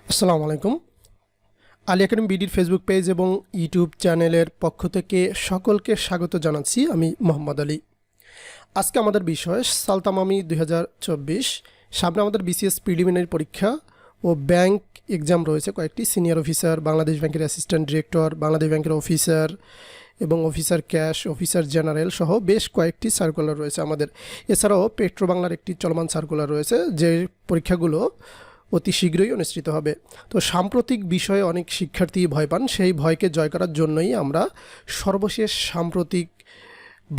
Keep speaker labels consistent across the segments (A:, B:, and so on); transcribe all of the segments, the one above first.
A: আসসালামু আলাইকুম। Ali academy বিডির Facebook page এবং ইউটিউব চ্যানেলের পক্ষ থেকে সকলকে স্বাগত জানাচ্ছি। আমি মোহাম্মদ আলী। আজকে আমাদের বিষয় সালতামামি 2024। সামনে আমাদের বিসিএস প্রিলিমিনারি পরীক্ষা ও ব্যাংক এক্সাম রয়েছে কয়েকটি। সিনিয়র অফিসার, বাংলাদেশ ব্যাংকের অ্যাসিস্ট্যান্ট ডিরেক্টর, বাংলাদেশ ব্যাংকের অফিসার এবং অফিসার ক্যাশ, অফিসার জেনারেল সহ বেশ কয়েকটি সার্কুলার রয়েছে আমাদের। এছাড়াও পেট্রো বাংলার একটি চলমান সার্কুলার রয়েছে, যে পরীক্ষাগুলো অতি শীঘ্রই অনুষ্ঠিত হবে। তো সাম্প্রতিক বিষয়ে অনেক শিক্ষার্থী ভয় পান, সেই ভয়কে জয় করার জন্যই আমরা সর্বশেষ সাম্প্রতিক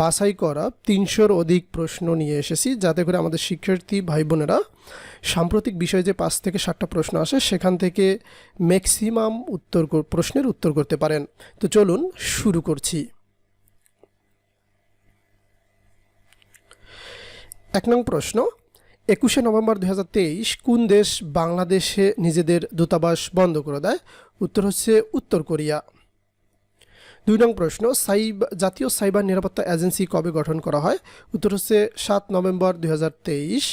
A: বাছাই করা 300-র অধিক প্রশ্ন নিয়ে এসেছি, যাতে করে আমাদের শিক্ষার্থী ভাই বোনেরা সাম্প্রতিক বিষয়ে যে 5 থেকে 7টা প্রশ্ন আসে সেখান থেকে ম্যাক্সিমাম প্রশ্নের উত্তর করতে পারেন। তো চলুন শুরু করছি। 1 নং প্রশ্ন, 21শে নভেম্বর 2023 কোন দেশ বাংলাদেশে নিজেদের দূতাবাস বন্ধ করে দেয়? উত্তর হচ্ছে উত্তর কোরিয়া। 2 নং প্রশ্ন, জাতীয় সাইবার নিরাপত্তা এজেন্সি কবে গঠন করা হয়? উত্তর হচ্ছে 7 নভেম্বর 2023।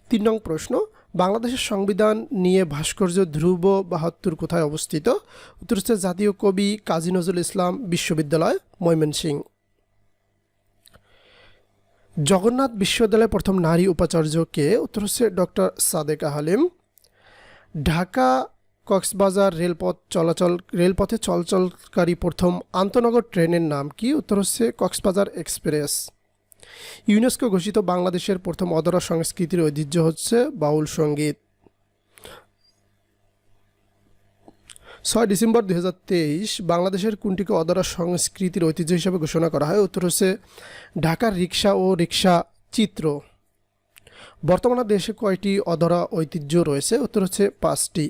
A: 3 নং প্রশ্ন, বাংলাদেশের সংবিধান নিয়ে ভাস্কর্য ধ্রুব 72 কোথায় অবস্থিত? উত্তর হচ্ছে জাতীয় কবি কাজী নজরুল ইসলাম বিশ্ববিদ্যালয়, ময়মনসিংহ। জগন্নাথ বিশ্ববিদ্যালয়ের প্রথম নারী উপাচার্য কে? উত্তর হচ্ছে ডক্টর সাদেকা হালিম। ঢাকা কক্সবাজার রেলপথে চলাচলকারী প্রথম আন্তনগর ট্রেনের নাম কি? উত্তর হচ্ছে কক্সবাজার এক্সপ্রেস। ইউনেস্কো ঘোষিত বাংলাদেশের প্রথম অধরা সংস্কৃতির ঐতিহ্য হচ্ছে বাউল সঙ্গীত। 6 ডিসেম্বর 2023 বাংলাদেশের কোনটিকে অধরা সংস্কৃতির ঐতিহ্য হিসেবে ঘোষণা করা হয়? উত্তর হচ্ছে ঢাকার রিক্সা ও রিক্সা চিত্র। বর্তমানে দেশে কয়টি অধরা ঐতিহ্য রয়েছে? উত্তর হচ্ছে 5টি।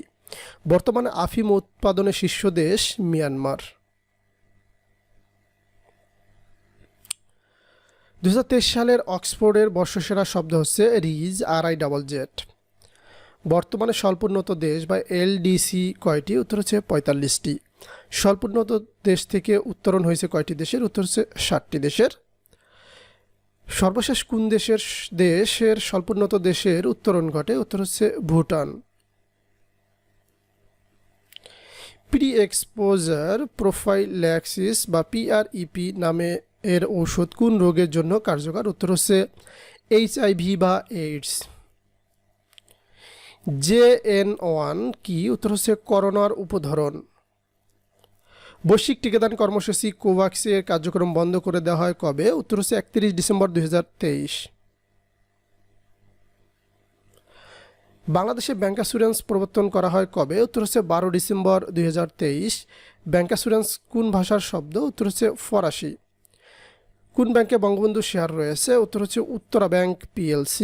A: বর্তমানে আফিম উৎপাদনে শীর্ষ দেশ মিয়ানমার। 2023 সালের অক্সফোর্ডের বর্ষসেরা শব্দ হচ্ছে রিজ, RIZZ। বর্তমানে স্বল্পোন্নত দেশ বা LDC কয়টি? উত্তর হচ্ছে 45টি। স্বল্পোন্নত দেশ থেকে উত্তরণ হয়েছে কয়টি দেশের? উত্তর হচ্ছে 60টি দেশের। সর্বশেষ কোন দেশের স্বল্পোন্নত দেশের উত্তরণ ঘটে? উত্তর হচ্ছে ভুটান। প্রি এক্সপোজার প্রোফাইল্যাক্সিস বা PrEP নামে এর ঔষধ কোন রোগের জন্য কার্যকর? উত্তর হচ্ছে HIV বা এইডস। JN1 কি? উত্তর হচ্ছে করোনার উপধরন। বৈশ্বিক টিকাদান কর্মসূচি কোভ্যাক্সের কার্যক্রম বন্ধ করে দেওয়া হয় কবে? উত্তর হচ্ছে 31 ডিসেম্বর 2023। বাংলাদেশে ব্যাংকাসুরেন্স প্রবর্তন করা হয় কবে? উত্তর হচ্ছে 12 ডিসেম্বর 2023। ব্যাংকাসুরেন্স কোন ভাষার শব্দ? উত্তর হচ্ছে ফরাসি। কোন ব্যাংকে বঙ্গবন্ধু শেয়ার রয়েছে? উত্তর হচ্ছে উত্তরা ব্যাংক PLC।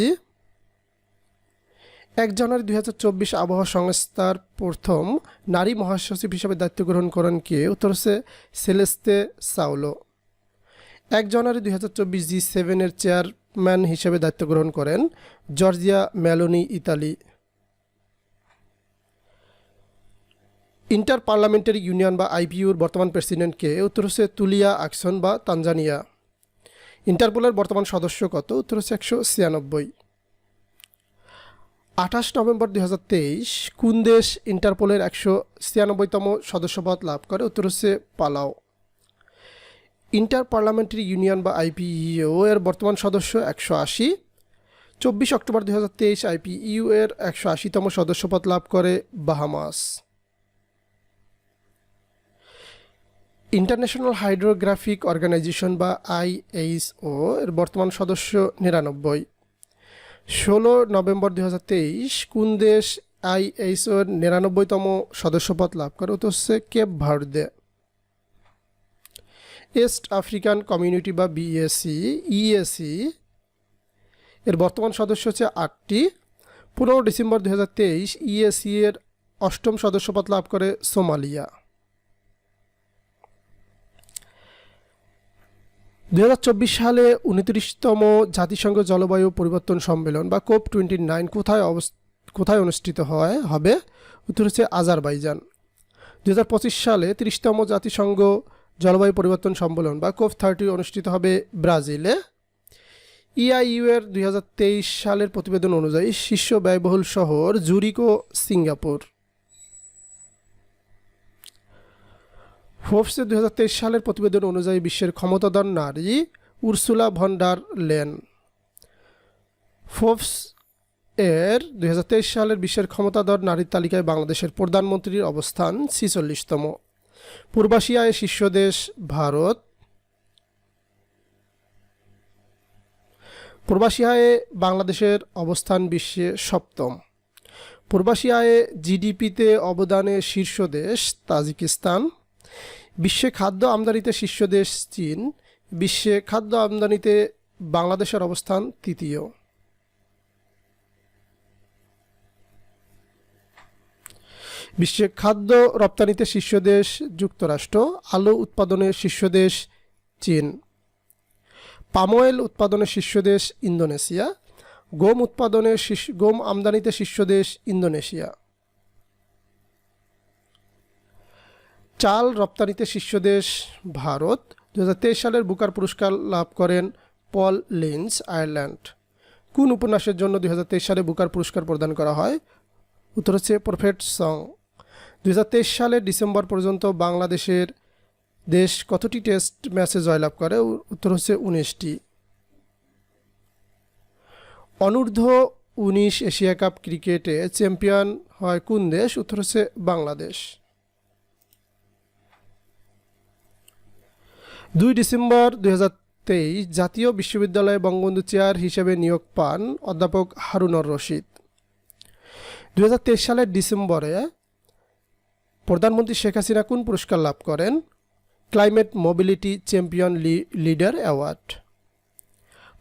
A: 1 জানুয়ারি 2024 আবহাওয়া সংস্থার প্রথম নারী মহাসচিব হিসেবে দায়িত্ব গ্রহণ করেন কে? উত্তর হচ্ছে সেলেস্তে সাউলো। 1 জানুয়ারি 2024 G7 এর চেয়ারম্যান হিসেবে দায়িত্ব গ্রহণ করেন Giorgia Meloni, Italy. Inter parliamentary union বা IPUর বর্তমান প্রেসিডেন্ট কে? উত্তর হচ্ছে তুলিয়া আকসন বা তানজানিয়া। ইন্টারপোলের বর্তমান সদস্য কত? উত্তর হচ্ছে 196। 28 নভেম্বর 2023 কোন দেশ ইন্টারপোলের 196তম সদস্যপদ লাভ করে? উত্তর হচ্ছে পালাও। ইন্টার পার্লামেন্টারি ইউনিয়ন বা IPU এর বর্তমান সদস্য 180। 24 অক্টোবর 2023 IPU এর 180তম সদস্যপদ লাভ করে বাহামাস। ইন্টারন্যাশনাল হাইড্রোগ্রাফিক অর্গানাইজেশন বা ISO এর বর্তমান সদস্য 99। 16 নভেম্বর 2023 কোন দেশ ISO এর 99তম সদস্যপদ লাভ করে? উত্তর হচ্ছে Cape Verde. East African community বা EAC এর বর্তমান সদস্য হচ্ছে 8টি। 15 ডিসেম্বর 2023 EAC এর 8ম সদস্যপদ লাভ করে সোমালিয়া। 2024 সালে 29তম জাতিসংঘ জলবায়ু পরিবর্তন সম্মেলন বা COP29 কোথায় অনুষ্ঠিত হবে? উত্তর হচ্ছে আজারবাইজান। 2025 সালে 30তম জাতিসংঘ জলবায়ু পরিবর্তন সম্মেলন বা COP30 অনুষ্ঠিত হবে ব্রাজিলে। ইআইইউ এর 2023 সালের প্রতিবেদন অনুযায়ী শীর্ষ ব্যয়বহুল শহর জুরিক ও সিঙ্গাপুর। ফোর্বসের 2023 সালের প্রতিবেদন অনুযায়ী বিশ্বের ক্ষমতাধর নারী Ursula von der Leyen. Forbes এর 2023 সালের বিশ্বের ক্ষমতাধর নারীর তালিকায় বাংলাদেশের প্রধানমন্ত্রীর অবস্থান 46তম। পূর্বাশিয়ায় শীর্ষ দেশ ভারত। পূর্বাশিয়ায় বাংলাদেশের অবস্থান বিশ্বে 7ম। পূর্বাশিয়ায় জিডিপিতে অবদানে শীর্ষ দেশ তাজিকিস্তান। বিশ্বে খাদ্য আমদানিতে শীর্ষ দেশ চীন। বিশ্বে খাদ্য আমদানিতে বাংলাদেশের অবস্থান 3য়। বিশ্বে খাদ্য রপ্তানিতে শীর্ষ দেশ যুক্তরাষ্ট্র। আলু উৎপাদনে শীর্ষ দেশ চীন। পাম অয়েল উৎপাদনে শীর্ষ দেশ ইন্দোনেশিয়া। গম আমদানিতে শীর্ষ দেশ ইন্দোনেশিয়া। চাল রপ্তানিতে শীর্ষ দেশ ভারত। 2023 সালের বুকার পুরস্কার লাভ করেন পল লিঞ্চ, আয়ারল্যান্ড। কোন উপন্যাসের জন্য 2023 সালে বুকার পুরস্কার প্রদান করা হয়? উত্তর হচ্ছে প্রফেট সং। 2023 সালের ডিসেম্বর পর্যন্ত বাংলাদেশের দেশ কতটি টেস্ট ম্যাচে জয়লাভ করে? উত্তর হচ্ছে 19টি। অনূর্ধ্ব 19 এশিয়া কাপ ক্রিকেটে চ্যাম্পিয়ন হয় কোন দেশ? উত্তর হচ্ছে বাংলাদেশ। 2 ডিসেম্বর 2023 জাতীয় বিশ্ববিদ্যালয়ে বঙ্গবন্ধু চেয়ার হিসেবে নিয়োগ পান অধ্যাপক হারুনুর রশিদ। 2023 সালের ডিসেম্বরে প্রধানমন্ত্রী শেখ হাসিনা কোন পুরস্কার লাভ করেন? Climate mobility champion leader award.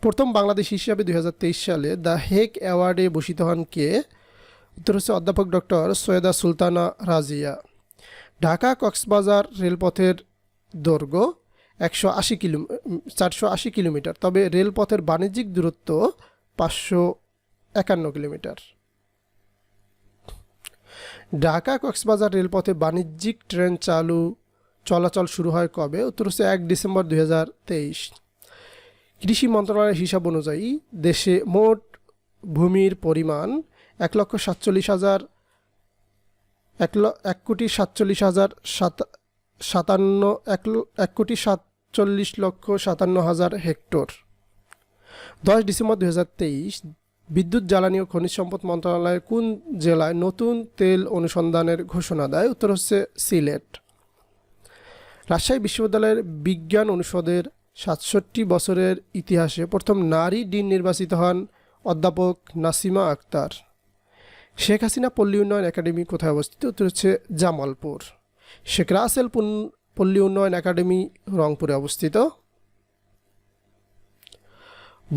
A: প্রথম বাংলাদেশ হিসাবে 2023 সালে দ্য হেগ অ্যাওয়ার্ডে ভূষিত হন কে? উত্তর হচ্ছে অধ্যাপক ডক্টর সৈয়দা সুলতানা রাজিয়া। ঢাকা কক্সবাজার রেলপথের দৈর্ঘ্য 480 কিলোমিটার, তবে রেলপথের বাণিজ্যিক দূরত্ব 551 কিলোমিটার। ঢাকা কক্সবাজার রেলপথে বাণিজ্যিক ট্রেন চলাচল শুরু হয় কবে? উত্তর হচ্ছে 1 ডিসেম্বর 2023। কৃষি মন্ত্রণালয়ের হিসাব অনুযায়ী দেশে মোট ভূমির পরিমাণ 1,47,57,000 হেক্টর। 10 ডিসেম্বর 2023 বিদ্যুৎ জ্বালানি ও খনিজ সম্পদ মন্ত্রণালয় কোন জেলায় নতুন তেল অনুসন্ধানের ঘোষণা দেয়? উত্তর হচ্ছে সিলেট। রাজশাহী বিশ্ববিদ্যালয়ের বিজ্ঞান অনুষদের 67 বছরের ইতিহাসে প্রথম নারী ডিন নির্বাচিত হন অধ্যাপক নাসিমা আক্তার। শেখ হাসিনা পল্লী উন্নয়ন একাডেমি কোথায় অবস্থিত? উত্তর হচ্ছে জামালপুর। শেখ রাসেল পল্লী উন্নয়ন একাডেমি রংপুরে অবস্থিত।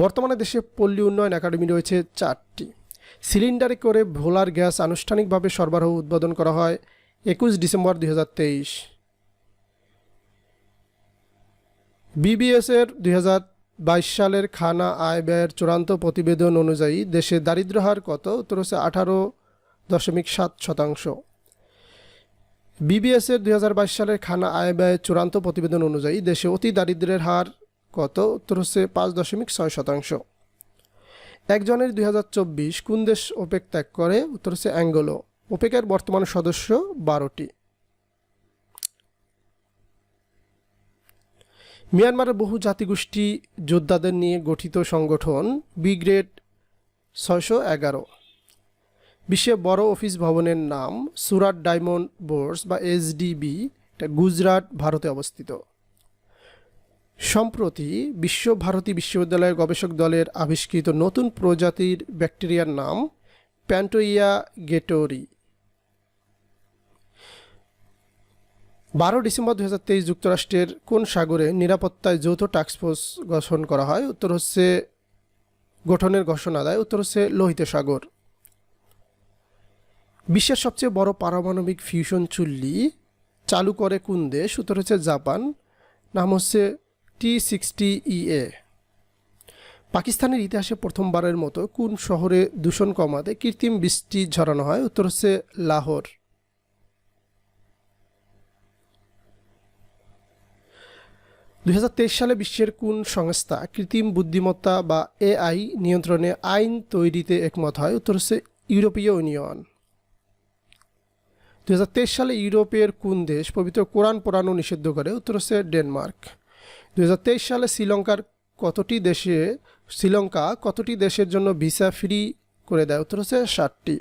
A: বর্তমানে দেশে পল্লী উন্নয়ন একাডেমি রয়েছে 4টি। সিলিন্ডারে করে ভোলার গ্যাস আনুষ্ঠানিকভাবে সরবরাহ উদ্বোধন করা হয় 21 ডিসেম্বর 2023। বিবিএসের 2022 সালের খানা আয় ব্যয়ের চূড়ান্ত প্রতিবেদন অনুযায়ী দেশে দারিদ্র্য হার কত? উত্তর হচ্ছে 18.7%। বিবিএসের 2022 সালের খানা আয় ব্যয়ের চূড়ান্ত প্রতিবেদন অনুযায়ী দেশে অতি দারিদ্র্যের হার কত? উত্তর হচ্ছে 5.6%। একজনের 2024 কোন দেশ ওপেক ত্যাগ করে? উত্তর হচ্ছে অ্যাঙ্গোলা। ওপেকের বর্তমান সদস্য 12টি। মিয়ানমারের বহু জাতিগোষ্ঠী যোদ্ধাদের নিয়ে গঠিত সংগঠন ব্রিগেড 611। বিশ্বের বড় অফিস ভবনের নাম সুরাট ডায়মন্ড বোর্স বা এসডিবি, এটা গুজরাট, ভারতে অবস্থিত। সম্প্রতি বিশ্বভারতী বিশ্ববিদ্যালয়ের গবেষক দলের আবিষ্কৃত নতুন প্রজাতির ব্যাকটেরিয়ার নাম প্যান্টোইয়া গেটোরি। 12 ডিসেম্বর 2023 যুক্তরাষ্ট্রের কোন সাগরে নিরাপত্তায় যৌথ টাস্কফোর্স গঠন করা হয়? উত্তর হচ্ছে গঠনের ঘোষণা দেয়। উত্তর হচ্ছে লোহিত সাগর। বিশ্বের সবচেয়ে বড় পারমাণবিক ফিউশন চুল্লি চালু করে কোন দেশ? উত্তর হচ্ছে জাপান। নাম হচ্ছে T60EA। পাকিস্তানের ইতিহাসে প্রথমবারের মতো কোন শহরে দূষণ কমাতে কৃত্রিম বৃষ্টি ঝরানো হয়? উত্তর হচ্ছে লাহোর। 2023 সালে বিশ্বের কোন সংস্থা কৃত্রিম বুদ্ধিমত্তা বা এআই নিয়ন্ত্রণে আইন তৈরিতে একমত হয়? উত্তর হচ্ছে ইউরোপীয় ইউনিয়ন। 2023 সালে ইউরোপের কোন দেশ পবিত্র কোরআন পড়ানো নিষিদ্ধ করে? উত্তর হচ্ছে ডেনমার্ক। 2023 সালে শ্রীলঙ্কা কতটি দেশের জন্য ভিসা ফ্রি করে দেয়? উত্তর হচ্ছে 60টি।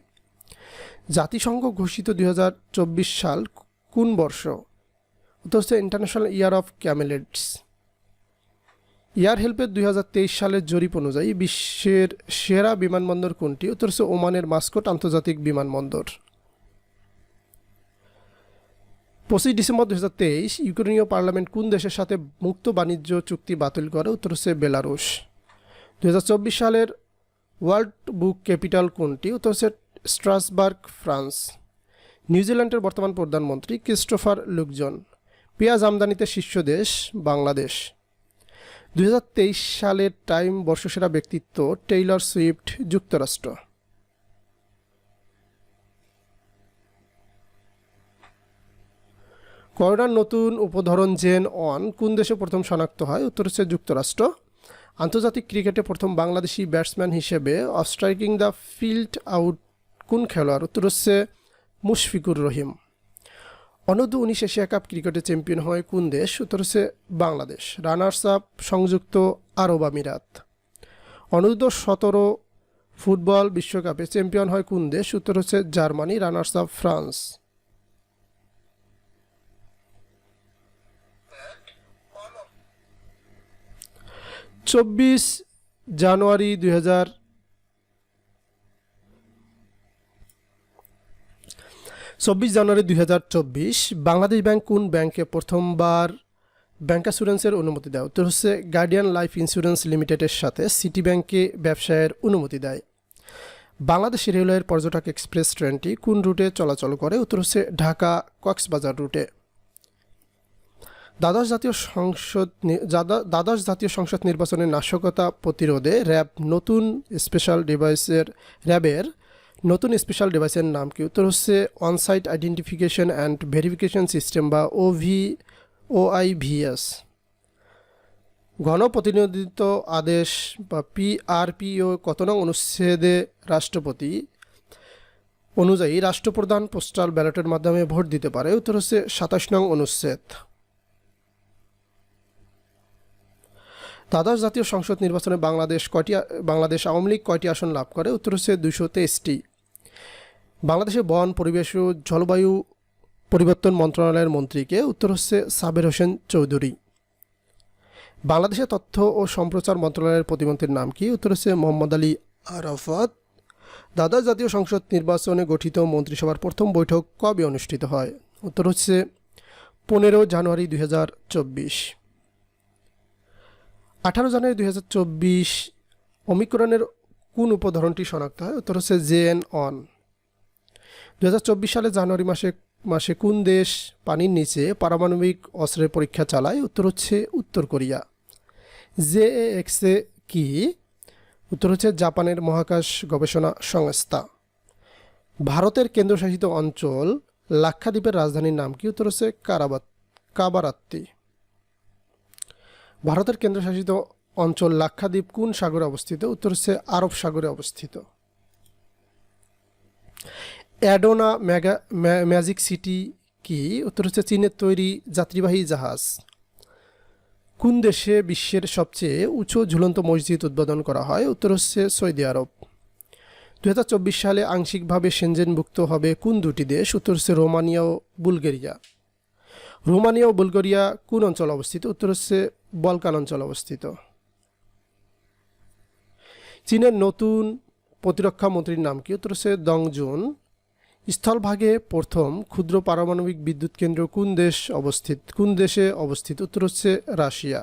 A: জাতিসংঘ ঘোষিত 2024 সাল কোন বর্ষ? উত্তর হচ্ছে ইন্টারন্যাশনাল ইয়ার অফ ক্যামেলেডস। এয়ার হেল্পের 2023 সালের জরিপ অনুযায়ী বিশ্বের সেরা বিমানবন্দর কোনটি? উত্তর হচ্ছে ওমানের মাস্কট আন্তর্জাতিক বিমানবন্দর। 25 ডিসেম্বর 2023 ইউক্রেনীয় পার্লামেন্ট কোন দেশের সাথে মুক্ত বাণিজ্য চুক্তি বাতিল করে? উত্তর হচ্ছে বেলারুশ। 2024 সালের ওয়ার্ল্ড বুক ক্যাপিটাল কোনটি? উত্তর হচ্ছে স্ট্রাসবার্গ, ফ্রান্স। নিউজিল্যান্ডের বর্তমান প্রধানমন্ত্রী ক্রিস্টোফার লুকজন। পেঁয়াজ আমদানিতে শীর্ষ দেশ বাংলাদেশ। 2023 সালের টাইম বর্ষসেরা ব্যক্তিত্ব টেইলর সুইফট, যুক্তরাষ্ট্র। করোনার নতুন উপধরন জেন অন কোন দেশে প্রথম শনাক্ত হয়? উত্তর হচ্ছে যুক্তরাষ্ট্র। আন্তর্জাতিক ক্রিকেটে প্রথম বাংলাদেশি ব্যাটসম্যান হিসেবে of striking the field out কোন খেলোয়াড়? উত্তর হচ্ছে মুশফিকুর রহিম। অনূর্ধ্ব 19 এশিয়া কাপ ক্রিকেটে চ্যাম্পিয়ন হয় কোন দেশ? উত্তর হচ্ছে বাংলাদেশ। রানার্স আপ সংযুক্ত আরব আমিরাত। অনূর্ধ্ব 17 ফুটবল বিশ্বকাপে চ্যাম্পিয়ন হয় কোন দেশ? উত্তর হচ্ছে জার্মানি। Runners up France. চব্বিশ জানুয়ারি 2024 বাংলাদেশ ব্যাংক কোন ব্যাংকে প্রথমবার ব্যাংক অ্যাসুরেন্সের অনুমতি দেয়? উত্তর হচ্ছে গার্ডিয়ান লাইফ ইন্স্যুরেন্স লিমিটেডের সাথে সিটি ব্যাংকে ব্যবসায়ের অনুমতি দেয়। বাংলাদেশ রেলওয়ের পর্যটক এক্সপ্রেস ট্রেনটি কোন রুটে চলাচল করে? উত্তর হচ্ছে ঢাকা কক্সবাজার রুটে। দ্বাদশ জাতীয় সংসদ নির্বাচনের নাশকতা প্রতিরোধে র্যাবের নতুন স্পেশাল ডিভাইসের নাম কি? উত্তর হচ্ছে onsite identification and verification system বা OIVS। গণপ্রতিনিধিত্ব আদেশ বা PRPO কত নং অনুচ্ছেদে রাষ্ট্রপতি অনুযায়ী রাষ্ট্রপ্রধান পোস্টাল ব্যালটের মাধ্যমে ভোট দিতে পারে? উত্তর হচ্ছে 27 নং অনুচ্ছেদ। দ্বাদশ জাতীয় সংসদ নির্বাচনে বাংলাদেশ আওয়ামী লীগ কয়টি আসন লাভ করে? উত্তর হচ্ছে 223টি। বাংলাদেশের বন, পরিবেশ ও জলবায়ু পরিবর্তন মন্ত্রণালয়ের মন্ত্রীকে? উত্তর হচ্ছে সাবের হোসেন চৌধুরী। বাংলাদেশের তথ্য ও সম্প্রচার মন্ত্রণালয়ের প্রতিমন্ত্রীর নাম কি? উত্তর হচ্ছে মোহাম্মদ আলী আরাফাত। দ্বাদশ জাতীয় সংসদ নির্বাচনে গঠিত মন্ত্রিসভার প্রথম বৈঠক কবে অনুষ্ঠিত হয়? উত্তর হচ্ছে 15 জানুয়ারি 2024। 18 জানুয়ারি 2024 ওমিক্রনের কোন উপধরনটি শনাক্ত হয়? উত্তর হচ্ছে জেন অন। 2024 সালে জানুয়ারি মাসে কোন দেশ পানির নিচে পারমাণবিক অস্ত্রের পরীক্ষা চালায়? উত্তর হচ্ছে উত্তর কোরিয়া। JAXA কি? উত্তর হচ্ছে জাপানের মহাকাশ গবেষণা সংস্থা। ভারতের কেন্দ্রশাসিত অঞ্চল লাক্ষাদ্বীপের রাজধানীর নাম কি? উত্তর হচ্ছে কাবারাত্তি। ভারতের কেন্দ্রশাসিত অঞ্চল লাক্ষাদ্বীপ কোন সাগরে অবস্থিত? উত্তর হচ্ছে আরব সাগরে অবস্থিত। অ্যাডোনা ম্যাজিক সিটি কি? উত্তর হচ্ছে চীনের তৈরি যাত্রীবাহী জাহাজ। কোন দেশে বিশ্বের সবচেয়ে উঁচু ঝুলন্ত মসজিদ উদ্বোধন করা হয়? উত্তর হচ্ছে সৌদি আরব। 2024 সালে আংশিকভাবে সেনজেনভুক্ত হবে কোন দুটি দেশ? উত্তর হচ্ছে রোমানিয়া ও বুলগেরিয়া। রোমানিয়া ও বুলগেরিয়া কোন অঞ্চল অবস্থিত? উত্তর হচ্ছে বলকান অঞ্চল অবস্থিত। চীনের নতুন প্রতিরক্ষা মন্ত্রীর নাম কি? উত্তর হচ্ছে দং জুন। স্থলভাগে প্রথম ক্ষুদ্র পারমাণবিক বিদ্যুৎ কেন্দ্র কোন দেশে অবস্থিত? উত্তর হচ্ছে রাশিয়া।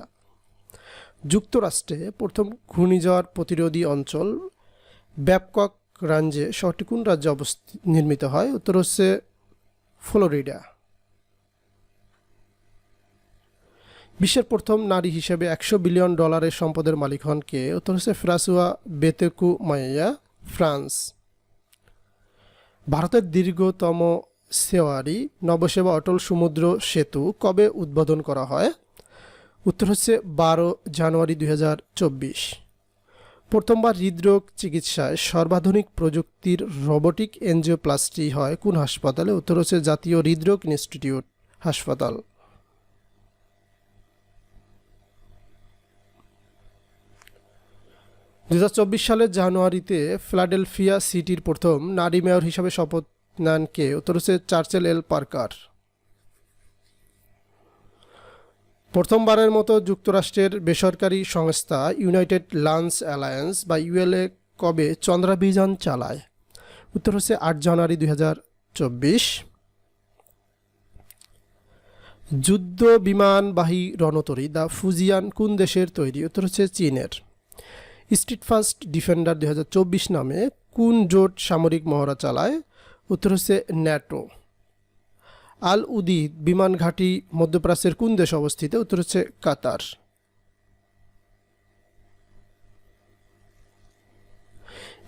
A: যুক্তরাষ্ট্রে প্রথম ঘূর্ণিঝড় প্রতিরোধী অঞ্চল ব্যাবকক রাঞ্জে শহরটি কোন রাজ্যে নির্মিত হয়? উত্তর হচ্ছে ফ্লোরিডা। বিশ্বের প্রথম নারী হিসেবে $100 বিলিয়ন সম্পদের মালিক হন কে? উত্তর হচ্ছে ফ্রাসুয়া বেতেকুমাইয়া, ফ্রান্স। ভারতের দীর্ঘতম সেওয়ারি নবসেবা অটল সমুদ্র সেতু কবে উদ্বোধন করা হয়? উত্তর হচ্ছে 12 জানুয়ারি 2024। প্রথমবার হৃদরোগ চিকিৎসায় সর্বাধুনিক প্রযুক্তির রোবোটিক এনজিওপ্লাস্টি হয় কোন হাসপাতালে? উত্তর হচ্ছে জাতীয় হৃদরোগ ইনস্টিটিউট হাসপাতাল। 2024 সালের জানুয়ারিতে ফিলাডেলফিয়া সিটির প্রথম নারী মেয়র হিসাবে শপথ নেন কে? উত্তর হচ্ছে চার্চেল এল পার্কার। প্রথমবারের মতো যুক্তরাষ্ট্রের বেসরকারি সংস্থা ইউনাইটেড লঞ্চ অ্যালায়েন্স বা ইউএলএ কবে চন্দ্রাভিযান চালায়? উত্তর হচ্ছে 8 জানুয়ারি 2024। যুদ্ধ বিমানবাহী রণতরী দ্য ফুজিয়ান কোন দেশের তৈরি? উত্তর হচ্ছে চীনের। স্ট্রিট ফাস্ট ডিফেন্ডার 2024 নামে কোন জোট সামরিক মহড়া চালায়? উত্তর হচ্ছে ন্যাটো। আল উদিদ বিমান ঘাঁটি মধ্যপ্রাচ্যের কোন দেশে অবস্থিত? উত্তর হচ্ছে কাতার।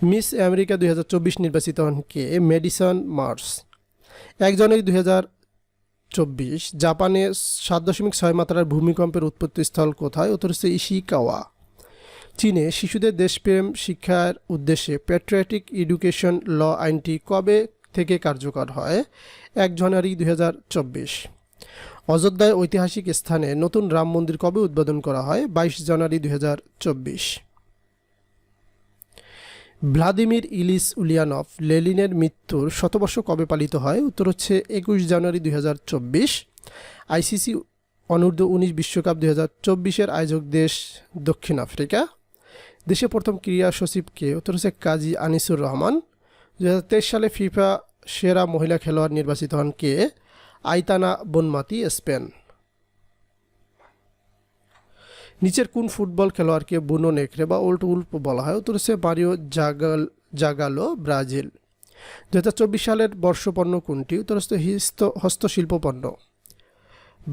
A: মিস আমেরিকা 2024 নির্বাচিত হন কে? Medicine Mars. 1 জানুয়ারি 2024 জাপানে 7.6 মাত্রার ভূমিকম্পের উৎপত্তিস্থল কোথায়? উত্তর হচ্ছে ইশিকাওয়া। চীনে শিশুদের দেশপ্রেম শিক্ষার উদ্দেশ্যে প্যাট্রিয়টিক এডুকেশন ল আইনটি কবে থেকে কার্যকর হয়? 1 জানুয়ারি 2024। অযোধ্যায় ঐতিহাসিক স্থানে নতুন রাম মন্দির কবে উদ্বোধন করা হয়? 22 জানুয়ারি 2024। ভ্লাদিমির ইলিচ উলিয়ানভ লেনিনের মৃত্যুর শতবর্ষ কবে পালিত হয়? উত্তর হচ্ছে 21 জানুয়ারি 2024। আইসিসি অনূর্ধ্ব 19 বিশ্বকাপ 2024-এর আয়োজক দেশ দক্ষিণ আফ্রিকা। দেশে প্রথম ক্রীড়া সচিব কে? উত্তর হচ্ছে কাজী আনিসুর রহমান। 2023 সালে ফিফা সেরা মহিলা খেলোয়াড় নির্বাচিত হন কে? আইতানা বনমাতি, স্পেন। নিচের কোন ফুটবল খেলোয়াড়কে বুনো নেকড়ে বা ওল্ড উল্ফ বলা হয়? উত্তর হচ্ছে মারিও জাগালো, ব্রাজিল। 2024 সালের বর্ষপণ্য কোনটি? উত্তর হচ্ছে হস্তশিল্প পণ্য।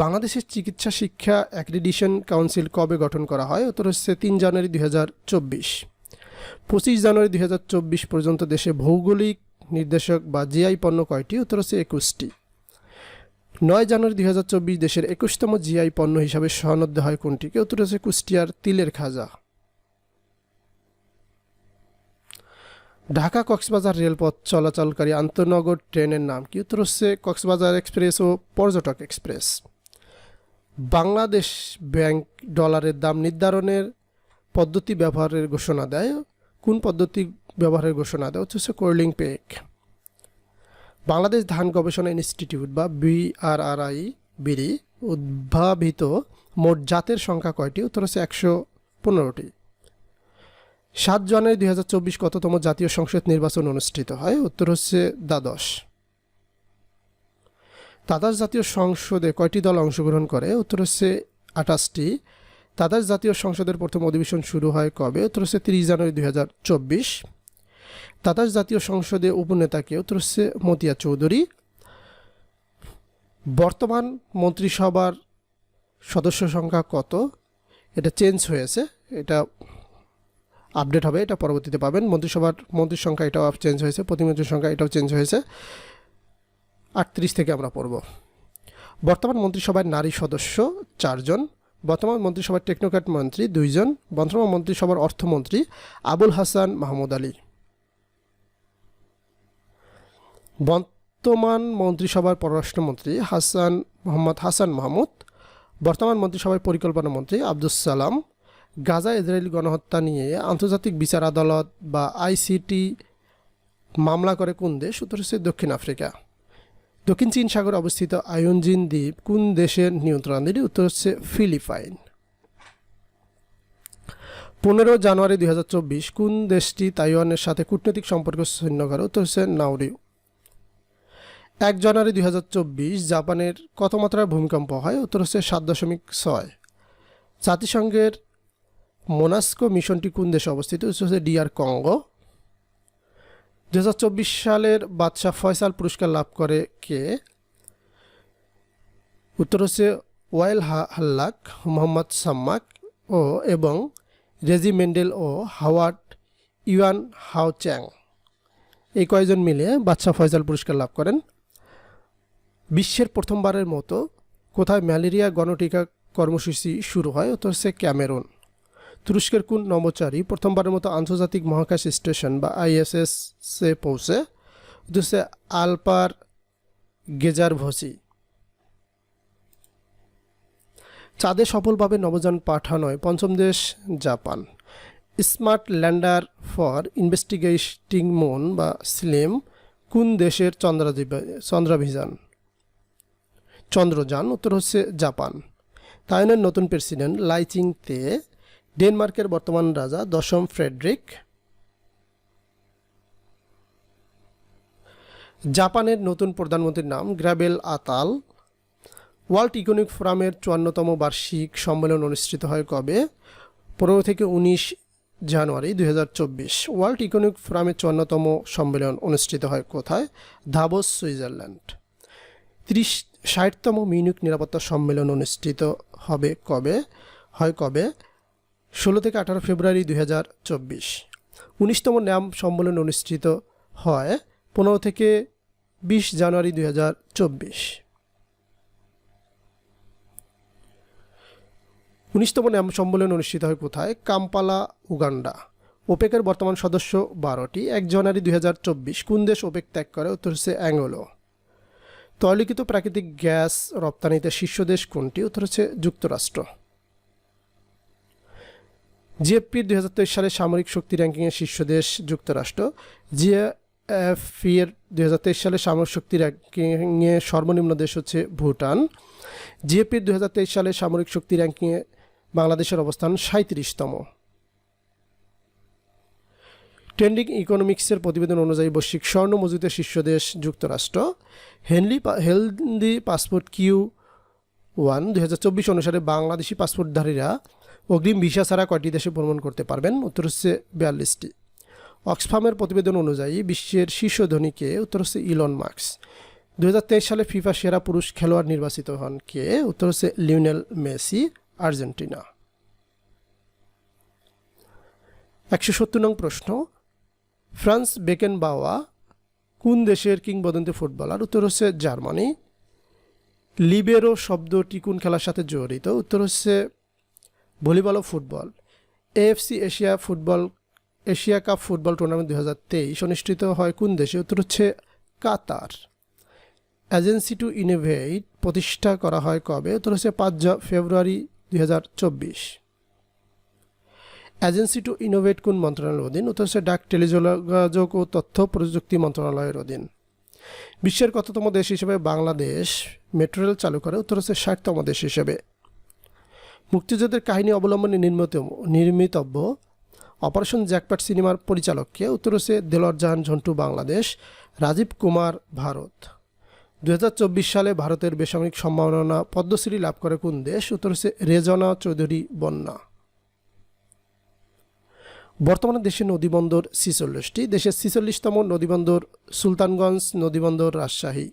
A: বাংলাদেশের চিকিৎসা শিক্ষা অ্যাক্রিডিটেশন কাউন্সিল কবে গঠন করা হয়? উত্তর হচ্ছে 3 জানুয়ারি 2024। 25 জানুয়ারি 2024 পর্যন্ত দেশে ভৌগোলিক নির্দেশক বা জিআই পণ্য কয়টি? উত্তর হচ্ছে 21টি। 9 জানুয়ারি 2024 দেশের 21তম জিআই পণ্য হিসাবে সনদ দেওয়া হয় কোনটিকে? উত্তর হচ্ছে কুষ্টিয়ার তিলের খাজা। ঢাকা কক্সবাজার রেলপথ চলাচলকারী আন্তঃনগর ট্রেনের নাম কি? উত্তর হচ্ছে কক্সবাজার এক্সপ্রেস ও পর্যটক এক্সপ্রেস। বাংলাদেশ ব্যাংক ডলারের দাম নির্ধারণের পদ্ধতি ব্যবহারের ঘোষণা দেয়। কোন পদ্ধতি ব্যবহারের ঘোষণা দেয়? হচ্ছে কোর্লিং পেক। বাংলাদেশ ধান গবেষণা ইনস্টিটিউট বা BRRI বিডি উদ্ভাবিত মোট জাতের সংখ্যা কয়টি? উত্তর হচ্ছে 115টি। 7 জানুয়ারি 2024 কততম জাতীয় সংসদ নির্বাচন অনুষ্ঠিত হয়? উত্তর হচ্ছে দ্বাদশ। দ্বাদশ জাতীয় সংসদে কয়টি দল অংশগ্রহণ করে? উত্তর হচ্ছে 28টি। দ্বাদশ জাতীয় সংসদের প্রথম অধিবেশন শুরু হয় কবে? উত্তর হচ্ছে 30 জানুয়ারি 2024। দ্বাদশ জাতীয় সংসদে উপনেতাকে? উত্তর হচ্ছে মতিয়া চৌধুরী। বর্তমান মন্ত্রিসভার সদস্য সংখ্যা কত? এটা চেঞ্জ হয়েছে, এটা আপডেট হবে, এটা পরবর্তীতে পাবেন। মন্ত্রীর সংখ্যা এটাও চেঞ্জ হয়েছে, প্রতিমন্ত্রীর সংখ্যা এটাও চেঞ্জ হয়েছে। 38 থেকে আমরা পড়ব। বর্তমান মন্ত্রিসভার নারী সদস্য 4 জন। বর্তমান মন্ত্রিসভার টেকনোক্র্যাট মন্ত্রী 2 জন। বর্তমান মন্ত্রিসভার অর্থমন্ত্রী আবুল হাসান মাহমুদ আলী। বর্তমান মন্ত্রিসভার পররাষ্ট্রমন্ত্রী মোহাম্মদ হাসান মাহমুদ। বর্তমান মন্ত্রিসভার পরিকল্পনা মন্ত্রী আব্দুস সালাম। গাজা ইসরায়েল গণহত্যা নিয়ে আন্তর্জাতিক বিচার আদালত বা ICT মামলা করে কোন দেশ? উত্তর হচ্ছে দক্ষিণ আফ্রিকা। দক্ষিণ চীন সাগরে অবস্থিত আয়নজিন দ্বীপ কোন দেশের নিয়ন্ত্রণাধীন? উত্তর হচ্ছে ফিলিপাইন। 15 জানুয়ারি 2024 কোন দেশটি তাইওয়ানের সাথে কূটনৈতিক সম্পর্ক ছিন্ন করে? উত্তর হচ্ছে নাউরু। 1 জানুয়ারি 2024 জাপানের কত মাত্রার ভূমিকম্প হয়? উত্তর হচ্ছে 7.6। জাতিসংঘের মোনাস্কো মিশনটি কোন দেশে অবস্থিত? উত্তর হচ্ছে DR কঙ্গো। 2024 সালের বাদশাহ ফয়সাল পুরস্কার লাভ করে কে? উত্তর হচ্ছে ওয়াইল হাল্লাক, মোহাম্মদ সাম্মাক এবং রেজি মেন্ডেল ও হাওয়ার্ড ইউয়ান হাও চ্যাং, এই কয়েকজন মিলে বাদশাহ ফয়সাল পুরস্কার লাভ করেন। বিশ্বের প্রথমবারের মতো কোথায় ম্যালেরিয়া গণটিকা কর্মসূচি শুরু হয়? উত্তর হচ্ছে ক্যামেরুন। তুরস্কের কোন নভোচারী প্রথমবারের মতো আন্তর্জাতিক মহাকাশ স্টেশন বা ISS-এ পৌঁছে? উত্তর হচ্ছে আলপার গেজারভসি। চাঁদে সফলভাবে নভোযান পাঠানোয় পঞ্চম দেশ Japan. Smart lander for investigating moon বা স্লিম কোন দেশের চন্দ্রযান? উত্তর হচ্ছে জাপান। তাইওয়ানের নতুন প্রেসিডেন্ট লাই চিং-তে। ডেনমার্কের বর্তমান রাজা 10ম ফ্রেডরিক। জাপানের নতুন প্রধানমন্ত্রীর নাম গ্যাব্রিয়েল আতাল। ওয়ার্ল্ড ইকোনমিক ফোরামের 54তম বার্ষিক সম্মেলন অনুষ্ঠিত হয় কবে? 15 থেকে 19 জানুয়ারি 2024। ওয়ার্ল্ড ইকোনমিক ফোরামের 54তম সম্মেলন অনুষ্ঠিত হয় কোথায়? Davos, Switzerland. 60তম মিউনিখ নিরাপত্তা সম্মেলন অনুষ্ঠিত হবে কবে? 16 থেকে 18 ফেব্রুয়ারি 2024। 19তম ন্যাম সম্মেলন অনুষ্ঠিত হয় 15 থেকে 20 জানুয়ারি 2024। 19তম ন্যাম সম্মেলন অনুষ্ঠিত হয় কোথায়? Kampala, Uganda. ওপেকের বর্তমান সদস্য 12টি। 1 জানুয়ারি 2024 কোন দেশ ওপেক ত্যাগ করে? উত্তর হচ্ছে অ্যাঙ্গোলা। তৈলকৃত প্রাকৃতিক গ্যাস রপ্তানিতে শীর্ষ দেশ কোনটি? উত্তর হচ্ছে যুক্তরাষ্ট্র। জিএফপির 2023 সালে সামরিক শক্তি র্যাঙ্কিংয়ের শীর্ষ দেশ যুক্তরাষ্ট্র। জিএফপির 2023 সালে সামরিক শক্তি র্যাঙ্কিংয়ে সর্বনিম্ন দেশ হচ্ছে ভুটান। জিএফপির 2023 সালে সামরিক শক্তি র্যাঙ্কিংয়ে বাংলাদেশের অবস্থান 37তম। ট্রেন্ডিং ইকোনমিক্সের প্রতিবেদন অনুযায়ী বৈশ্বিক স্বর্ণ মজুদের শীর্ষ দেশ যুক্তরাষ্ট্র। হেলদি পাসপোর্ট Q1 2024 অনুসারে বাংলাদেশি পাসপোর্টধারীরা অগ্রিম ভিসা ছাড়া কয়টি দেশে ভ্রমণ করতে পারবেন? উত্তর হচ্ছে 42টি। অক্সফামের প্রতিবেদন অনুযায়ী বিশ্বের শীর্ষ ধনীকে? উত্তর হচ্ছে ইলন মাস্ক। 2023 সালে ফিফা সেরা পুরুষ খেলোয়াড় নির্বাচিত হন কে? উত্তর হচ্ছে লিওনেল মেসি, আর্জেন্টিনা। 170 নং প্রশ্ন, ফ্রান্স বেকেনবাওয়া কোন দেশের কিংবদন্তি ফুটবলার? উত্তর হচ্ছে জার্মানি। লিবেরো শব্দটি কোন খেলার সাথে জড়িত? উত্তর হচ্ছে ভলিবল ও football. AFC Asia cup football tournament 2023 অনুষ্ঠিত হয় কোন দেশে? উত্তর হচ্ছে কাতার। এজেন্সি টু ইনোভেট প্রতিষ্ঠা করা হয় কবে? উত্তর হচ্ছে 5 ফেব্রুয়ারি 2024। এজেন্সি টু ইনোভেট কোন মন্ত্রণালয়ের অধীন? উত্তর হচ্ছে ডাক, টেলিযোগাযোগ ও তথ্য প্রযুক্তি মন্ত্রণালয়ের অধীন। বিশ্বের কততম দেশ হিসেবে বাংলাদেশ মেট্রো রেল চালু করে? উত্তর হচ্ছে 60তম দেশ হিসেবে। মুক্তিযুদ্ধের কাহিনী অবলম্বনে নির্মিতব্য অপারেশন জ্যাকপট সিনেমার পরিচালককে? উত্তর হচ্ছে দেলোয়ার জাহান ঝন্টু, বাংলাদেশ। রাজীব কুমার, ভারত। 2024 সালে ভারতের বেসামরিক সম্মাননা পদ্মশ্রী লাভ করে কোন দেশ? উত্তর হচ্ছে রেজনা চৌধুরী বন্যা। বর্তমানে দেশের নদীবন্দর 46টি। দেশের 46তম নদীবন্দর সুলতানগঞ্জ নদীবন্দর, রাজশাহী।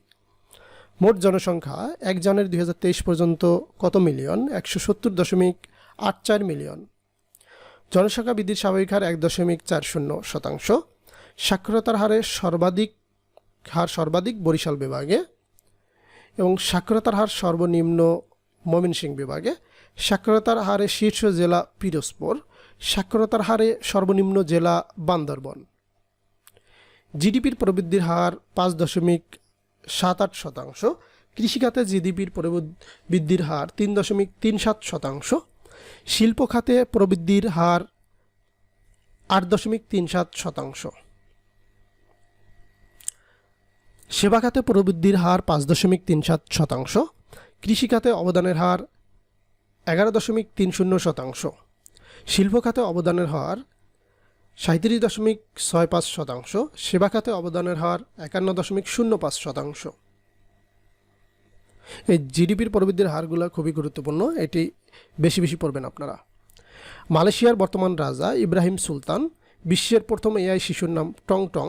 A: মোট জনসংখ্যা 1 জানুয়ারি 2023 পর্যন্ত কত মিলিয়ন? 170.84 মিলিয়ন। জনসংখ্যা বৃদ্ধির স্বাভাবিক হার 1.40%। সাক্ষরতার হার সর্বাধিক বরিশাল বিভাগে এবং সাক্ষরতার হার সর্বনিম্ন ময়মনসিংহ বিভাগে। সাক্ষরতার হারে শীর্ষ জেলা পিরোজপুর। সাক্ষরতার হারে সর্বনিম্ন জেলা বান্দরবন। জিডিপির প্রবৃদ্ধির হার 5.78%। কৃষিখাতে জিডিপির প্রবৃদ্ধির হার 3.37%। শিল্প খাতে প্রবৃদ্ধির হার 8.37%। সেবা খাতে প্রবৃদ্ধির হার 5.37%। কৃষিখাতে অবদানের হার 11.30%। শিল্প খাতে অবদানের হার 37.65%। সেবা খাতে অবদানের হার 51.05%। এই জিডিপির প্রবৃদ্ধির হারগুলো খুবই গুরুত্বপূর্ণ, এটি বেশি বেশি পড়বেন আপনারা। মালয়েশিয়ার বর্তমান রাজা ইব্রাহিম সুলতান। বিশ্বের প্রথম AI শিশুর নাম টং টং।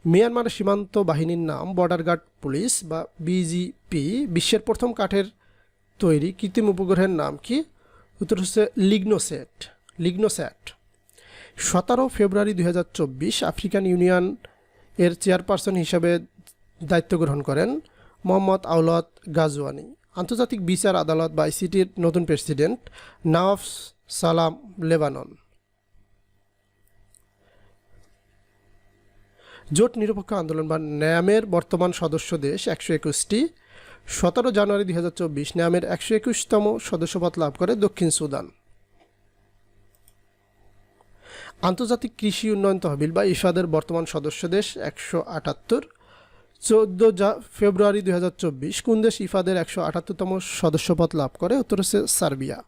A: মিয়ানমারের সীমান্ত বাহিনীর নাম বর্ডার গার্ড পুলিশ বা BGP। বিশ্বের প্রথম কাঠের তৈরি কৃত্রিম উপগ্রহের নাম কি? উত্তর হচ্ছে লিগনোস্যাট। 17 ফেব্রুয়ারি 2024 আফ্রিকান ইউনিয়ন এর চেয়ারপারসন হিসাবে দায়িত্ব গ্রহণ করেন মোহাম্মদ আওলাদ গাজওয়ানি। আন্তর্জাতিক বিচার আদালত বা আইসিটির নতুন প্রেসিডেন্ট নওয়াফ সালাম লেবানন। জোট নিরপেক্ষ আন্দোলন বা ন্যামের বর্তমান সদস্য দেশ 121টি। 17 জানুয়ারি 2024 ন্যামের 121তম সদস্যপদ লাভ করে দক্ষিণ সুদান। আন্তর্জাতিক কৃষি উন্নয়ন তহবিল বা ইফাদের বর্তমান সদস্য দেশ 178। 14 ফেব্রুয়ারি 2024 কোন দেশ ইফাদের 178তম সদস্যপদ লাভ করে? উত্তর হচ্ছে সার্বিয়া।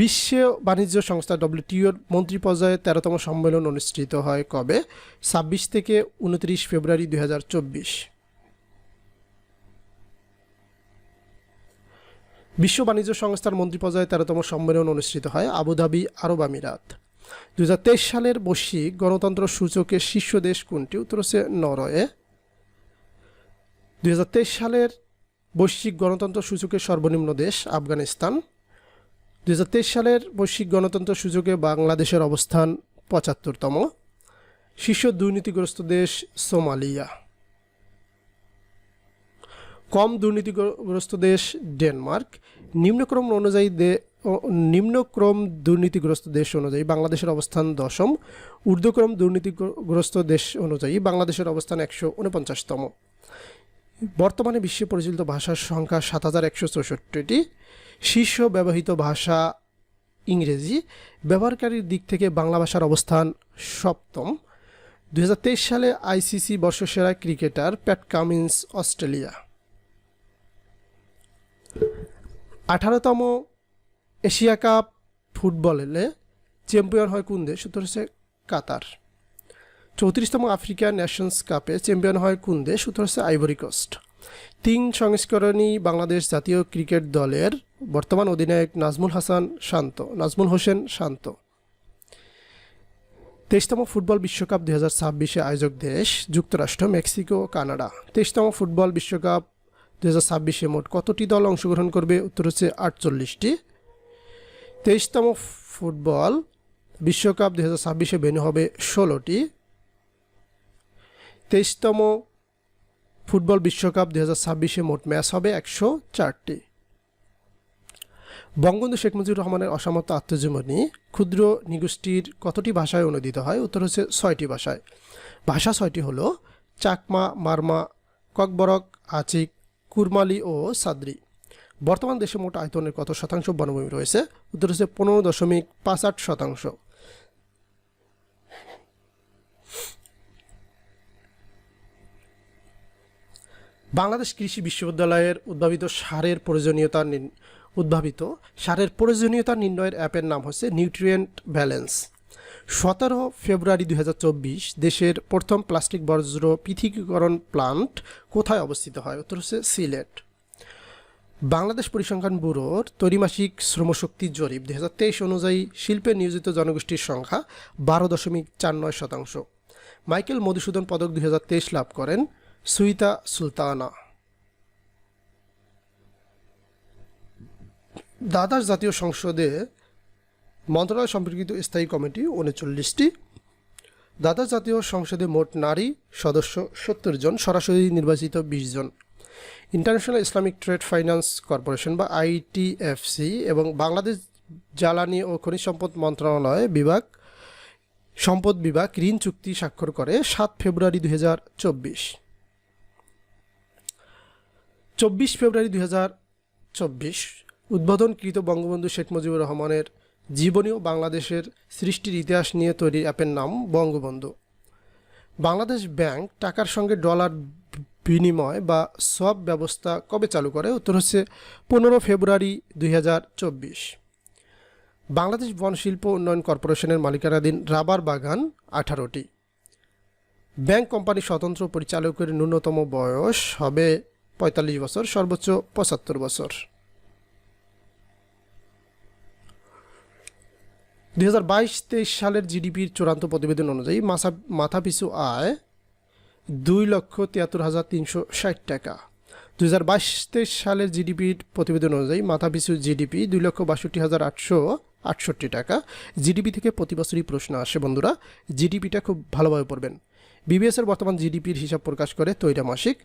A: বিশ্ব বাণিজ্য সংস্থা WTOর মন্ত্রী পর্যায়ে 13তম সম্মেলন অনুষ্ঠিত হয় কবে? 26 থেকে 29 ফেব্রুয়ারি 2024। বিশ্ব বাণিজ্য সংস্থার মন্ত্রী পর্যায়ে 13তম সম্মেলন অনুষ্ঠিত হয় আবুধাবি, আরব আমিরাত। 2023 সালের বৈশ্বিক গণতন্ত্র সূচকের শীর্ষ দেশ কোনটি? উত্তর হচ্ছে নরওয়ে। 2023 সালের বৈশ্বিক গণতন্ত্র সূচকের সর্বনিম্ন দেশ আফগানিস্তান। 2023 সালের বৈশ্বিক গণতন্ত্র সূচকে বাংলাদেশের অবস্থান 75তম। শীর্ষ দুর্নীতিগ্রস্ত দেশ সোমালিয়া। কম দুর্নীতিগ্রস্ত দেশ ডেনমার্ক। নিম্নক্রম দুর্নীতিগ্রস্ত দেশ অনুযায়ী বাংলাদেশের অবস্থান 10ম। ঊর্ধ্বক্রম দুর্নীতিগ্রস্ত দেশ অনুযায়ী বাংলাদেশের অবস্থান 149তম। বর্তমানে বিশ্বে পরিচালিত ভাষার সংখ্যা 7164টি। শীর্ষ ব্যবহৃত ভাষা ইংরেজি। ব্যবহারকারীর দিক থেকে বাংলা ভাষার অবস্থান 7ম। 2023 সালে আইসিসি বর্ষসেরা ক্রিকেটার প্যাট কামিন্স, অস্ট্রেলিয়া। 18তম এশিয়া কাপ ফুটবলে চ্যাম্পিয়ন হয় কোন দেশ? উত্তর হচ্ছে কাতার। 34তম আফ্রিকান নেশনস কাপে চ্যাম্পিয়ন হয় কোন দেশ? উত্তর হচ্ছে আইভরি কোস্ট। 3 সংস্করণী বাংলাদেশ জাতীয় ক্রিকেট দলের বর্তমান অধিনায়ক নাজমুল হোসেন শান্ত। 23তম ফুটবল বিশ্বকাপ 2026 আয়োজক দেশ যুক্তরাষ্ট্র, মেক্সিকো, কানাডা। 23তম ফুটবল বিশ্বকাপ 2026 মোট কতটি দল অংশগ্রহণ করবে? উত্তর হচ্ছে 48টি। 23তম ফুটবল বিশ্বকাপ 2026 ভেন্যু হবে 16টি। 23তম ফুটবল বিশ্বকাপ 2026 মোট ম্যাচ হবে 104টি। বঙ্গবন্ধু শেখ মুজিবুর রহমানের অসমাপ্ত আত্মজীবনী ক্ষুদ্র নিগোষ্ঠীর কতটি ভাষায় অনুদিত হয়? উত্তর হচ্ছে 6টি ভাষায়। ভাষা 6টি হলো চাকমা, মারমা, ককবরক, আচিক, কুরমালি ও সাদ্রি। বর্তমান দেশে মোট আয়তনের কত শতাংশ বনভূমি রয়েছে? উত্তর হচ্ছে 15.58%। বাংলাদেশ কৃষি বিশ্ববিদ্যালয়ের উদ্ভাবিত সারের প্রয়োজনীয়তা নির্ণয়ের অ্যাপের নাম হচ্ছে নিউট্রিয়েন্ট ব্যালেন্স। 17 ফেব্রুয়ারি 2024 দেশের প্রথম প্লাস্টিক বর্জ্য পৃথকীকরণ প্লান্ট কোথায় অবস্থিত হয়? উত্তর হচ্ছে সিলেট। বাংলাদেশ পরিসংখ্যান ব্যুরোর ত্রৈমাসিক শ্রমশক্তি জরিপ 2023 অনুযায়ী শিল্পে নিয়োজিত জনগোষ্ঠীর সংখ্যা 12.49%। মাইকেল মধুসূদন পদক 2023 লাভ করেন সুইতা সুলতানা। দ্বাদশ জাতীয় সংসদে মন্ত্রণালয় সম্পর্কিত স্থায়ী কমিটি 39টি। দ্বাদশ জাতীয় সংসদে মোট নারী সদস্য 70 জন, সরাসরি নির্বাচিত 20 জন। International Islamic Trade Finance Corporation বা ITFC এবং বাংলাদেশ জ্বালানি ও খনিজ সম্পদ মন্ত্রণালয় সম্পদ বিভাগ ঋণ চুক্তি স্বাক্ষর করে 7 ফেব্রুয়ারি 2024। 24 ফেব্রুয়ারি 2024 উদ্বোধনকৃত বঙ্গবন্ধু শেখ মুজিবুর রহমানের জীবনী ও বাংলাদেশের সৃষ্টির ইতিহাস নিয়ে তৈরি অ্যাপের নাম বঙ্গবন্ধু। বাংলাদেশ ব্যাংক টাকার সঙ্গে ডলার বিনিময় বা সোয়াপ ব্যবস্থা কবে চালু করে? উত্তর হচ্ছে 15 ফেব্রুয়ারি 2024। বাংলাদেশ বন শিল্প উন্নয়ন কর্পোরেশনের মালিকানাধীন রাবার বাগান 18টি। ব্যাংক কোম্পানি স্বতন্ত্র পরিচালকের ন্যূনতম বয়স হবে 45 বছর, সর্বোচ্চ 75 বছর। 2022-23 সালের জিডিপির চূড়ান্ত প্রতিবেদন অনুযায়ী মাথাপিছু আয় 2,73,360 টাকা। 2022-23 সালের জিডিপির প্রতিবেদন অনুযায়ী মাথাপিছু জিডিপি 2,62,800 68 টাকা। জিডিপি থেকে প্রতি বছরই প্রশ্ন আসে বন্ধুরা, জিডিপিটা খুব ভালোভাবে পড়বেন। বিবিএসের বর্তমান জিডিপির হিসাব প্রকাশ করে তৈরা মাসিক।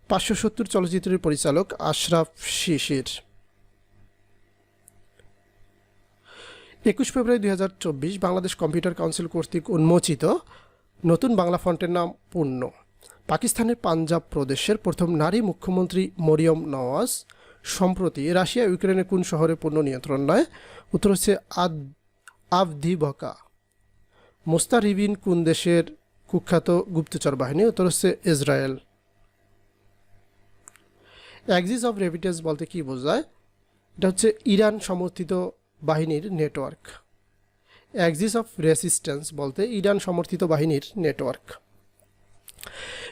A: 570 চলচ্চিত্রের পরিচালক আশরাফ শিশির। 21 ফেব্রুয়ারি 2024 বাংলাদেশ কম্পিউটার কাউন্সিল কর্তৃক উন্মোচিত নতুন বাংলা ফন্টের নাম পূর্ণ। পাকিস্তানের পাঞ্জাব প্রদেশের প্রথম নারী মুখ্যমন্ত্রী মরিয়ম নওয়াজ সম্প্রতি রাশিয়া ইউক্রেনের কোন শহরে পূর্ণ নিয়ন্ত্রণ নেয়? উত্তর হচ্ছে আভদিভকা। মোস্তারিবিন কোন দেশের কুখ্যাত গুপ্তচর বাহিনী? উত্তর হচ্ছে ইসরায়েল। অ্যাক্সিস অফ রেভিটেন্স বলতে কি বোঝায়? এটা হচ্ছে ইরান সমর্থিত বাহিনীর নেটওয়ার্ক। অ্যাক্সিস অফ রেসিস্ট্যান্স বলতে ইরান সমর্থিত বাহিনীর নেটওয়ার্ক।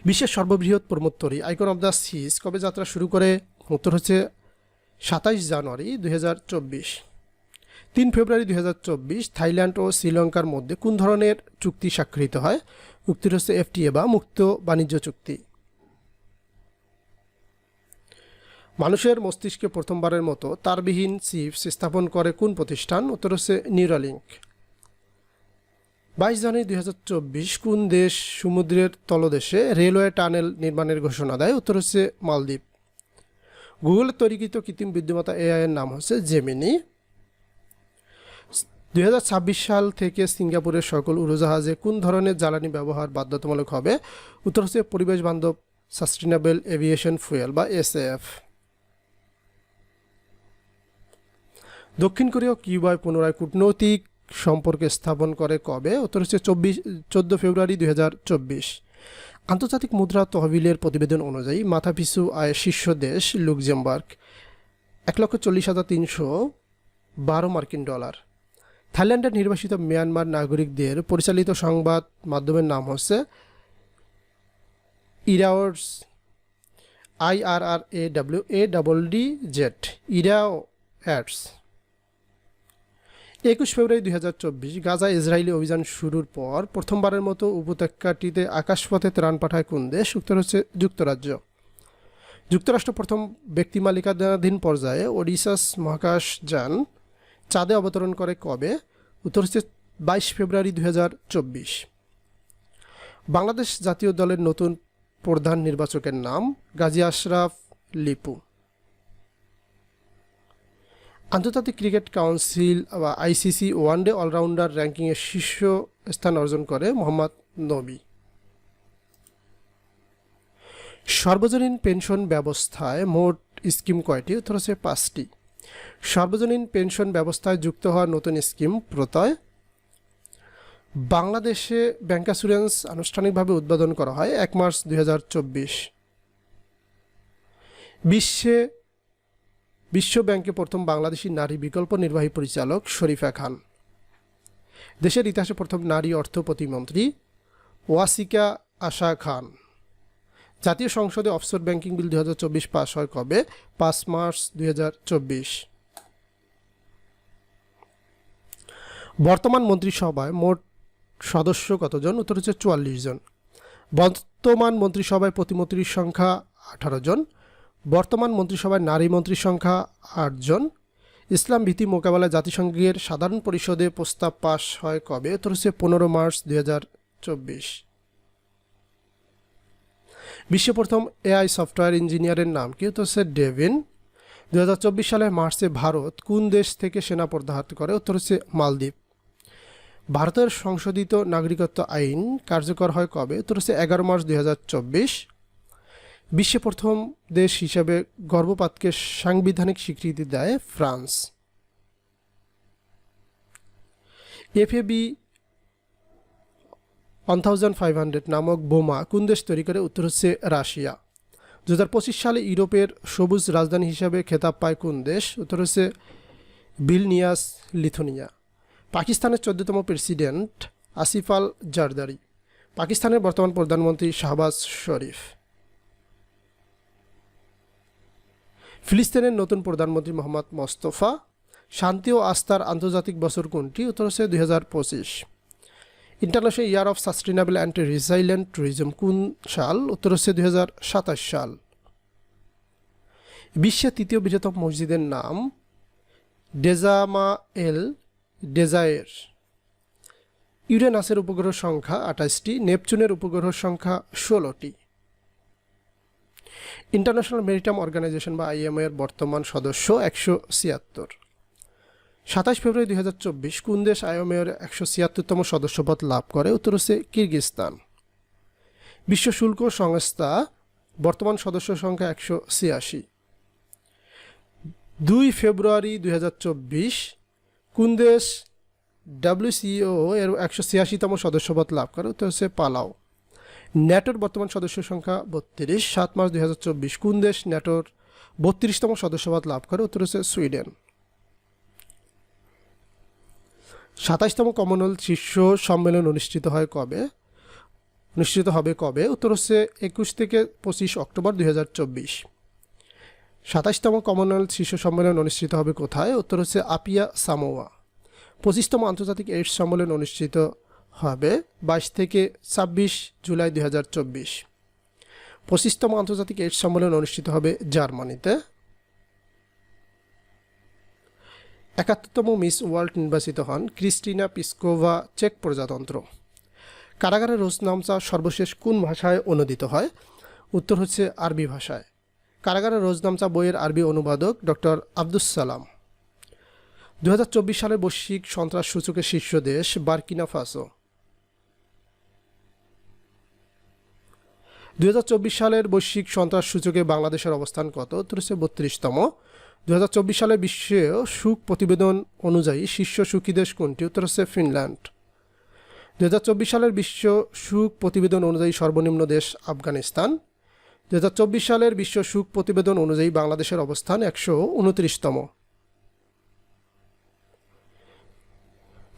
A: বিশ্বের সর্ববৃহৎ প্রমোত্তরী আইকন অফ দ্য সিজ কবে যাত্রা শুরু করে? উত্তর হচ্ছে 27 জানুয়ারি 2024। 3 ফেব্রুয়ারি 2024 থাইল্যান্ড ও শ্রীলঙ্কার মধ্যে কোন ধরনের চুক্তি স্বাক্ষরিত হয়? উত্তর হচ্ছে এফটিএ বা মুক্ত বাণিজ্য চুক্তি। মানুষের মস্তিষ্কে প্রথমবারের মতো তারবিহীন চিপস স্থাপন করে কোন প্রতিষ্ঠান? উত্তর হচ্ছে নিউরালিঙ্ক। 22 জানুয়ারি 2024 কোন দেশ সমুদ্রের তলদেশে রেলওয়ে টানেল নির্মাণের ঘোষণা দেয়? উত্তর হচ্ছে মালদ্বীপ। গুগলের তৈরিকৃত কৃত্রিম বুদ্ধিমত্তা এআই এর নাম হচ্ছে জেমিনি। 2026 সাল থেকে সিঙ্গাপুরের সকল উড়োজাহাজে কোন ধরনের জ্বালানি ব্যবহার বাধ্যতামূলক হবে? উত্তর হচ্ছে পরিবেশ বান্ধব সাস্টেনেবল এভিয়েশন ফুয়েল বা এসএএফ। দক্ষিণ কোরিয়া ও কিউবায় পুনরায় কূটনৈতিক সম্পর্ক স্থাপন করে কবে? উত্তর হচ্ছে 14 ফেব্রুয়ারি 2024। আন্তর্জাতিক মুদ্রা তহবিলের প্রতিবেদন অনুযায়ী মাথাপিছু আয় শীর্ষ দেশ লুক্সেমবার্গ, 1,40,312 মার্কিন ডলার। থাইল্যান্ডের নির্বাসিত মিয়ানমার নাগরিকদের পরিচালিত সংবাদ মাধ্যমের নাম হচ্ছে ইরাওয়ার্স, IRRAWADD, ইরাওয়ার্স। 21 ফেব্রুয়ারি 2024 গাজা ইসরায়েলি অভিযান শুরুর পর প্রথমবারের মতো উপত্যকাটিতে আকাশপথে ত্রাণ পাঠায় কোন দেশ? উত্তর হচ্ছে যুক্তরাজ্য। যুক্তরাষ্ট্র প্রথম ব্যক্তি মালিকানাধীন পর্যায়ে ওডিসাস মহাকাশযান চাঁদে অবতরণ করে কবে? উত্তর হচ্ছে 22 ফেব্রুয়ারি 2024। বাংলাদেশ জাতীয় দলের নতুন প্রধান নির্বাচকের নাম গাজী আশরাফ লিপু। আন্তর্জাতিক ক্রিকেট কাউন্সিল বা আইসিসি ওয়ানডে অলরাউন্ডার র্যাঙ্কিংয়ে শীর্ষ স্থান অর্জন করে মোহাম্মদ নবী। সর্বজনীন পেনশন ব্যবস্থায় মোট স্কিম কয়টি? উত্তর হচ্ছে 5টি। সর্বজনীন পেনশন ব্যবস্থায় যুক্ত হওয়া নতুন স্কিম প্রত্যয়। বাংলাদেশে ব্যাংকাসুরেন্স আনুষ্ঠানিকভাবে উদ্বোধন করা হয় 1 মার্চ 2024। বিশ্ব ব্যাংকে প্রথম বাংলাদেশি নারী বিকল্প নির্বাহী পরিচালক শরীফা খান। দেশের ইতিহাসে প্রথম নারী অর্থ প্রতিমন্ত্রী ওয়াসিকা আশা খান। জাতীয় সংসদে অফশোর ব্যাংকিং বিল 2024 পাস হয় কবে? 5 মার্চ 2024। বর্তমান মন্ত্রিসভায় মোট সদস্য কতজন? উত্তর হচ্ছে 44 জন। বর্তমান মন্ত্রিসভায় প্রতিমন্ত্রীর সংখ্যা 18 জন। বর্তমান মন্ত্রিসভায় নারী মন্ত্রীর সংখ্যা 8 জন। ইসলাম ভীতি মোকাবেলায় জাতিসংঘের সাধারণ পরিষদে প্রস্তাব পাশ হয় কবে? উত্তর হচ্ছে 15 মার্চ 2024। বিশ্ব প্রথম এআই সফটওয়্যার ইঞ্জিনিয়ারের নাম কি? উত্তর হচ্ছে ডেভিন। 2024 সালের মার্চে ভারত কোন দেশ থেকে সেনা প্রত্যাহার করে? উত্তর হচ্ছে মালদ্বীপ। ভারতের সংশোধিত নাগরিকত্ব আইন কার্যকর হয় কবে? উত্তর হচ্ছে 11 মার্চ 2024। বিশ্বে প্রথম দেশ হিসেবে গর্ভপাতকে সাংবিধানিক স্বীকৃতি দেয় ফ্রান্স। FAB 1500 নামক বোমা কোন দেশ তৈরি করে? উত্তর হচ্ছে রাশিয়া। 2025 সালে ইউরোপের সবুজ রাজধানী হিসাবে খেতাব পায় কোন দেশ? উত্তর হচ্ছে ভিলনিয়াস, লিথুনিয়া। পাকিস্তানের 14তম প্রেসিডেন্ট আসিফ আল জারদারি। পাকিস্তানের বর্তমান প্রধানমন্ত্রী শাহবাজ শরীফ। ফিলিস্তিনের নতুন প্রধানমন্ত্রী মোহাম্মদ মোস্তফা। শান্তি ও আস্থার আন্তর্জাতিক বছর কোনটি? উত্তর হচ্ছে 2025। International year of sustainable and রিসাইলেন্ট tourism কোন সাল? উত্তর হচ্ছে 2027 সাল। বিশ্বের তৃতীয় বৃহত্তম মসজিদের নাম ডেজামা এল ডেজায়ার। ইউরেনাসের উপগ্রহ সংখ্যা 28টি, নেপচুনের উপগ্রহ সংখ্যা 16টি। ইন্টারন্যাশনাল মেরিটাইম অর্গানাইজেশন বা IMO এর বর্তমান সদস্য 176। 27 ফেব্রুয়ারি 2024 কোন দেশ IMO এর 176তম সদস্যপদ লাভ করে? উত্তর হচ্ছে কিরগিজস্তান। বিশ্ব শুল্ক সংস্থা বর্তমান সদস্য সংখ্যা 186। 2 ফেব্রুয়ারি 2024 কোন দেশ WCO এর 186তম সদস্যপদ লাভ করে? উত্তর হচ্ছে পালাও। ন্যাটোর বর্তমান সদস্য সংখ্যা 32। 7 মার্চ 2024 কোন দেশ ন্যাটোর 32তম সদস্যপদ লাভ করে? উত্তর হচ্ছে সুইডেন। 27তম কমনওয়েলথ শীর্ষ সম্মেলন অনুষ্ঠিত হবে কবে? উত্তর হচ্ছে 21 থেকে 25 অক্টোবর 2024। 27তম কমনওয়েলথ শীর্ষ সম্মেলন অনুষ্ঠিত হবে কোথায়? উত্তর হচ্ছে আপিয়া, সামোয়া। 25তম আন্তর্জাতিক এইডস সম্মেলন অনুষ্ঠিত হবে 22 থেকে 26 জুলাই 2024। 25তম আন্তর্জাতিক এইডস সম্মেলন অনুষ্ঠিত হবে জার্মানিতে। 71তম মিস ওয়ার্ল্ড নির্বাচিত হন ক্রিস্টিনা পিসকোভা, চেক প্রজাতন্ত্র। কারাগারের রোজনামচা সর্বশেষ কোন ভাষায় অনুদিত হয়? উত্তর হচ্ছে আরবি ভাষায়। কারাগারের রোজনামচা বইয়ের আরবি অনুবাদক ডক্টর আব্দুস সালাম। 2024 সালের বৈশ্বিক সন্ত্রাস সূচকের শীর্ষ দেশ বার্কিনা ফাসো। 2024 সালের বৈশ্বিক সন্ত্রাস সূচকে বাংলাদেশের অবস্থান কত? উত্তর হচ্ছে 32তম। 2024 সালের বিশ্ব সুখ প্রতিবেদন অনুযায়ী শীর্ষ সুখী দেশ কোনটি? উত্তর হচ্ছে ফিনল্যান্ড। 2024 সালের বিশ্ব সুখ প্রতিবেদন অনুযায়ী সর্বনিম্ন দেশ আফগানিস্তান। 2024 সালের বিশ্ব সুখ প্রতিবেদন অনুযায়ী বাংলাদেশের অবস্থান 129তম।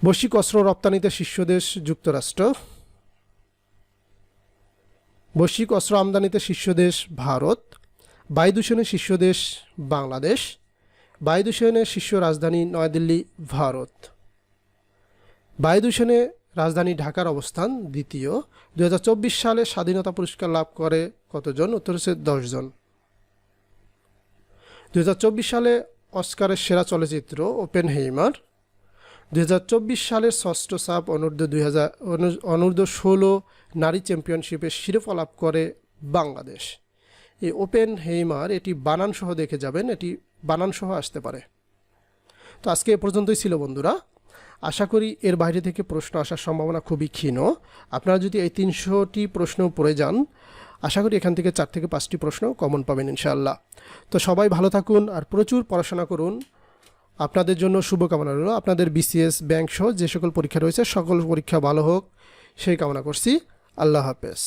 A: বৈশ্বিক অস্ত্র রপ্তানিতে শীর্ষ দেশ যুক্তরাষ্ট্র। বৈশ্বিক অস্ত্র আমদানিতে শীর্ষ দেশ ভারত। বায়ু দূষণের শীর্ষ দেশ বাংলাদেশ। বায়ু দূষণের শীর্ষ রাজধানী নয়াদিল্লি, ভারত। বায়ু দূষণে রাজধানী ঢাকার অবস্থান দ্বিতীয়। 2024 সালে স্বাধীনতা পুরস্কার লাভ করে কতজন? উত্তর হচ্ছে 10 জন। 2024 সালে অস্কারের সেরা চলচ্চিত্র ওপেনহেইমার। 2024 সালের ষষ্ঠ সাফ অনূর্ধ্ব 16 নারী চ্যাম্পিয়নশিপের শিরোপা লাভ করে বাংলাদেশ। এই ওপেনহেইমার, এটি বানানসহ দেখে যাবেন, এটি বানানসহ আসতে পারে। তো আজকে এ পর্যন্তই ছিল বন্ধুরা। আশা করি এর বাইরে থেকে প্রশ্ন আসার সম্ভাবনা খুবই ক্ষীণ। আপনারা যদি এই 300টি প্রশ্ন পড়ে যান, আশা করি এখান থেকে 4 থেকে 5টি প্রশ্ন কমন পাবেন ইনশাআল্লাহ। তো সবাই ভালো থাকুন আর প্রচুর পড়াশোনা করুন। আপনাদের জন্য শুভকামনা রইল। আপনাদের BCS, ব্যাংক সহ যে সকল পরীক্ষা রয়েছে সকল পরীক্ষা ভালো হোক সেই কামনা করছি। আল্লাহ হাফেজ।